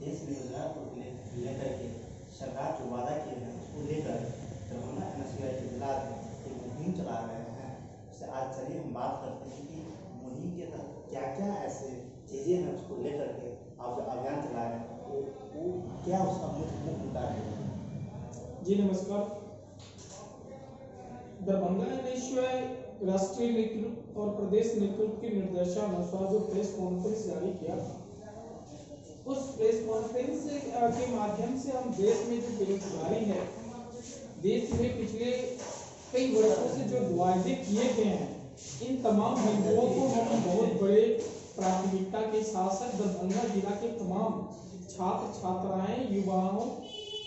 देश में रोजगार को लेकर के सरकार जो वादा किए हैं उसको लेकर दरभंगा एनएसयूआई के ब्लॉक एक मुहिम चला रहे हैं। इससे आज चलिए हम बात करते हैं कि मुहिम के तहत क्या क्या ऐसे चीज़ें हैं उसको लेकर के आप जो अभियान चला रहे हैं वो क्या उसका मुख्य मुद्दा है। जी नमस्कार। दरभंगा एनएसयूआई राष्ट्रीय नेतृत्व और प्रदेश नेतृत्व के निर्देशानुसार जो प्रेस कॉन्फ्रेंस जारी किया, उस प्रेस कॉन्फ्रेंस के माध्यम से हम देश में जो बेरोजगारी है, देश में पिछले कई वर्षों से जो वायदे किए गए हैं, इन तमाम बिंदुओं को हम बहुत बड़े प्राथमिकता के साथ साथ दरभंगा जिला के तमाम छात्र छात्राएं, युवाओं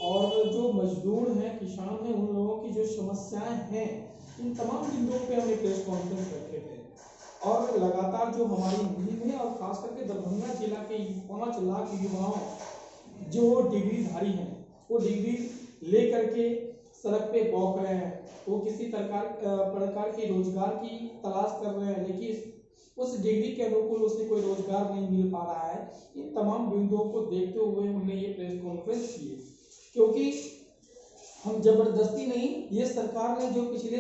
और जो मजदूर हैं, किसान हैं, उन लोगों की जो समस्याएं हैं, इन तमाम बिंदुओं पे हमने प्रेस कॉन्फ्रेंस रखे थे। और लगातार जो हमारी मुहिम है और खास करके दरभंगा जिला के 5 लाख युवाओं जो डिग्रीधारी हैं, वो डिग्री ले करके सड़क पे बौक रहे हैं, वो किसी प्रकार के रोजगार की तलाश कर रहे हैं, लेकिन उस डिग्री के अनुकूल उसे कोई रोजगार नहीं मिल पा रहा है। इन तमाम बिंदुओं को देखते हुए हमने ये प्रेस कॉन्फ्रेंस की, क्योंकि हम जबरदस्ती नहीं, ये सरकार ने जो पिछले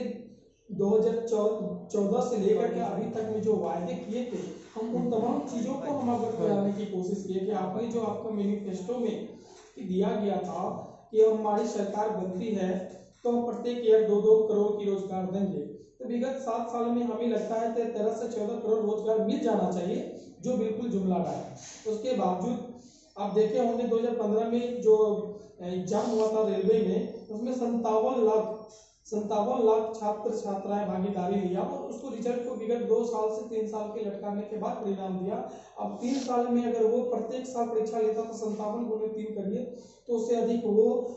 2014 से लेकर के अभी तक में जो वायदे किए थे, हम उन तमाम चीजों को हम अगर कराने की कोशिश किए कि आपने जो आपका मैनिफेस्टो में दिया गया था कि हमारी सरकार बनती है तो हम प्रत्येक ईयर 2-2 करोड़ की रोजगार देंगे, तो विगत 7 साल में हमें लगता है 13 से 14 करोड़ रोजगार मिल जाना चाहिए, जो बिल्कुल जुमला रहा है। उसके बावजूद आप देखे होंगे 2015 में जो एग्जाम हुआ था रेलवे में, उसमें 57 लाख छात्र छात्राएं भागीदारी लिया और उसको रिजल्ट को विगत 2 साल से 3 साल के लटकाने के बाद परिणाम दिया। अब 3 साल में अगर वो प्रत्येक साल परीक्षा लेता तो 57 गुणे 3 करिए तो उससे अधिक वो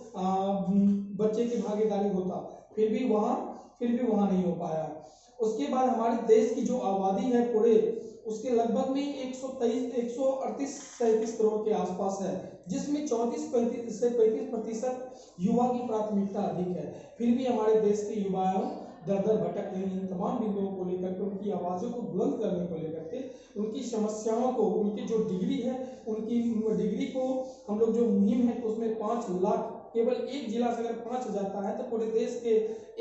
बच्चे की भागीदारी होता, फिर भी वहां नहीं हो पाया। उसके बाद हमारे देश की जो आबादी है पूरे, उसके लगभग में 138-137 करोड़ के आसपास है, जिसमें 34 से 35% युवा की प्राथमिकता अधिक है। फिर भी हमारे देश के युवाओं दर भटक रहे हैं। इन तमाम बिंदुओं को लेकर के, उनकी आवाज़ों को बुलंद करने को लेकर के, उनकी समस्याओं को, उनकी जो डिग्री है, उनकी डिग्री को हम लोग जो मुहिम है, तो उसमें 5 लाख, केवल एक जिला से अगर 5 जाता है तो पूरे देश के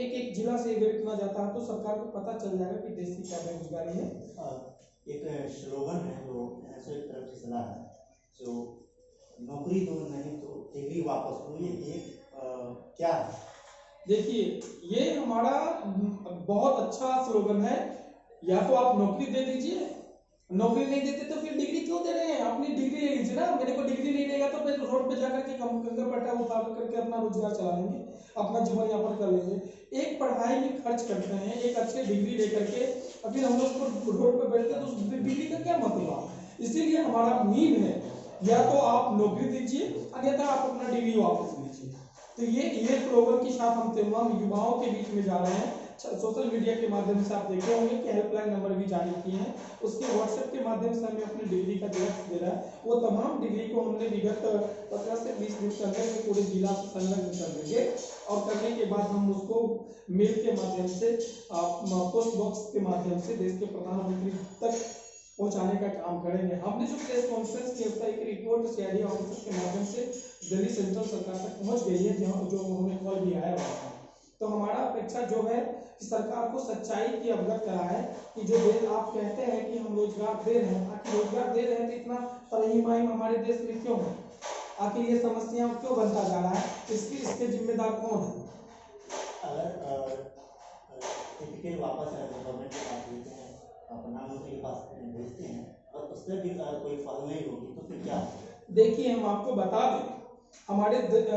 एक जिला से अगर इतना जाता है तो सरकार को पता चल जाएगा कि देश की क्या बेरोजगारी है। एक स्लोगन है जो ऐसे एक तरफ से चला है, जो नौकरी दो नहीं तो डिग्री वापस दो, ये क्या है? देखिए, ये हमारा बहुत अच्छा स्लोगन है। या तो आप नौकरी दे दीजिए, नौकरी नहीं देते तो फिर डिग्री क्यों दे रहे हैं? अपनी डिग्री ले लीजिए ना। मेरे को डिग्री नहीं देगा तो फिर रोड पे जाकर के कंकर पट्टा उतार करके अपना रोजगार चला लेंगे, अपना जीवन यापन कर लेंगे। एक पढ़ाई में खर्च करते हैं, एक अच्छे डिग्री लेकर के, और फिर हम लोग को रोड पे बैठते हैं तो उस डिग्री का क्या मतलब? इसीलिए हमारा मुहिम है, या तो आप नौकरी दीजिए, अन्यथा आप अपना डिग्री वापस लीजिए। तो ये स्लोगन के साथ हम तमाम युवाओं के बीच में जा रहे हैं। सोशल मीडिया के माध्यम से आप देखे होंगे कि हेल्पलाइन नंबर भी जारी किए हैं, उसके व्हाट्सएप के माध्यम से हमें अपनी डिग्री का जेरॉक्स दे रहा है। वो तमाम डिग्री को हमने विगत 15 से 20 दिन के अंदर में पूरे जिला से संलग्न कर देंगे, और करने के बाद हम उसको मेल के माध्यम से, पोस्ट बॉक्स के माध्यम से देश के प्रधानमंत्री तक पहुंचाने का काम करेंगे। हमने जो प्रेस कॉन्फ्रेंस की उसका एक रिपोर्ट सीआईडी ऑफिसर के माध्यम से दिल्ली सेंट्रल सरकार तक पहुंच गई है, जो हमें कॉल भी आया हुआ था। तो हमारा अपेक्षा जो है कि सरकार को सच्चाई की अवगत कराए कि जो आप कहते हैं कि हम रोजगार दे रहे हैं, आखिर रोजगार दे रहे हैं तो इतना तरहीमाही हमारे देश में क्यों है? आखिर ये समस्या क्यों बनता जा रहा है? इसके जिम्मेदार कौन है? अगर टिकट वापस गवर्नमेंट के पास देते हैं, प्रधानमंत्री के पास भेजते हैं, और उससे भी कोई फल नहीं होगी तो फिर क्या? देखिए, हम आपको बता दें, हमारे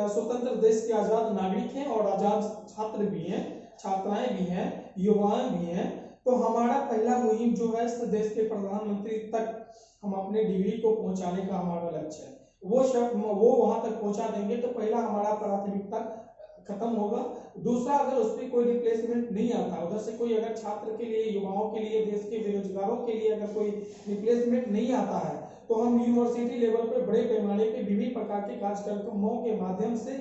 स्वतंत्र देश के आजाद नागरिक हैं और आजाद छात्र भी हैं, छात्राएं भी हैं, युवाएं भी हैं। तो हमारा पहला मुहिम जो है देश के प्रधानमंत्री तक हम अपने डिग्री को पहुंचाने का हमारा लक्ष्य है। वो वहां तक पहुंचा देंगे तो पहला हमारा प्राथमिकता खत्म होगा। दूसरा, अगर उस पर कोई रिप्लेसमेंट नहीं आता, उधर से कोई अगर छात्र के लिए, युवाओं के लिए, देश के बेरोजगारों के लिए अगर कोई रिप्लेसमेंट नहीं आता है, तो हम यूनिवर्सिटी लेवल पर बड़े पैमाने पे विभिन्न प्रकार के कार्यक्रमों के माध्यम से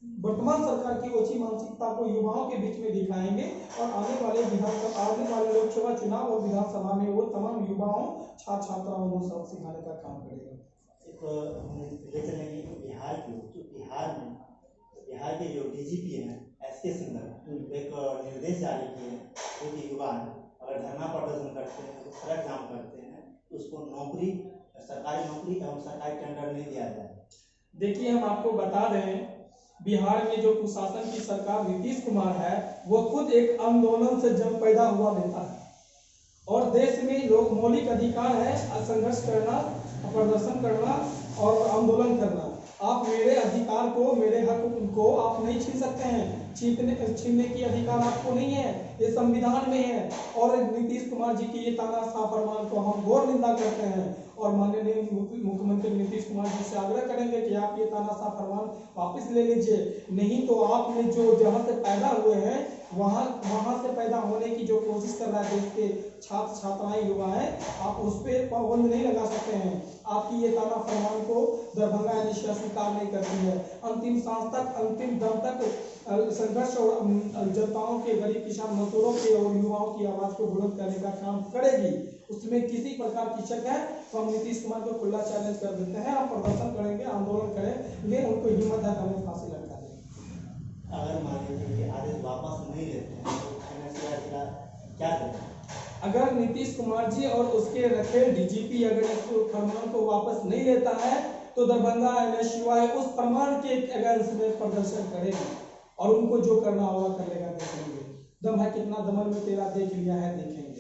वर्तमान सरकार की ओछी मानसिकता को युवाओं के बीच में दिखाएंगे, और आने वाले लोकसभा चुनाव और विधानसभा में वो तमाम युवाओं, छात्र छात्राओं को सब सिखाने का काम करेगा। हम ले चलेंगे कि बिहार के जो डीजीपी हैं एसके सिंघल एक निर्देश जारी किए हैं जो कि युवा अगर धरना प्रदर्शन करते हैं, सड़क जाम करते हैं, तो उसको नौकरी, सरकारी नौकरी एवं सरकारी टेंडर नहीं दिया जाए। देखिए, हम आपको बता दें, बिहार में जो कुशासन की सरकार नीतीश कुमार है, वो खुद एक आंदोलन से जब पैदा हुआ नेता है और देश में लोग मौलिक अधिकार है संघर्ष करना, प्रदर्शन करना और आंदोलन करना। आप मेरे अधिकार को, मेरे हक को आप नहीं छीन सकते हैं, छीनने की अधिकार आपको नहीं है, ये संविधान में है। और नीतीश कुमार जी की ये तानाशाह फरमान को हम घोर निंदा करते हैं और माननीय मुख्यमंत्री नीतीश कुमार जी से आग्रह करेंगे कि आप ये तानाशाह फरमान वापस ले लीजिए, नहीं तो आपने जो जहाँ से पैदा हुए हैं वहाँ से पैदा होने की जो कोशिश कर रहा है देश के छात्र छात्राएं युवा हैं, आप उस पर पाबंद नहीं लगा सकते हैं। आपकी ये ताना फरमान को दरभंगा एनएसयूआई स्वीकार नहीं करती है। अंतिम सांस तक, अंतिम दम तक संघर्ष और जनताओं के, गरीब किसान मजदूरों के और युवाओं की आवाज को बुलंद करने का काम करेगी। उसमें किसी प्रकार की शक है तो हम नीतीश कुमार को खुला चैलेंज कर देते हैं, हम प्रदर्शन करेंगे, आंदोलन करेंगे, उनको हिम्मत है तो हमें फांसी लटका देंगे। अगर मान लीजिए आदेश वापस नहीं लेते हैं तो एनएसयूआई जिला क्या करें? अगर नीतीश कुमार जी और उसके रखे डीजीपी अगर इस फरमान को वापस नहीं लेता है तो दरभंगा एनएसयूआई उस फरमान के अगेंस्ट में प्रदर्शन करेगी और उनको जो करना होगा कर लेगा, देखेंगे। दम है कितना दमन में तेरा, देख लिया है, देखेंगे।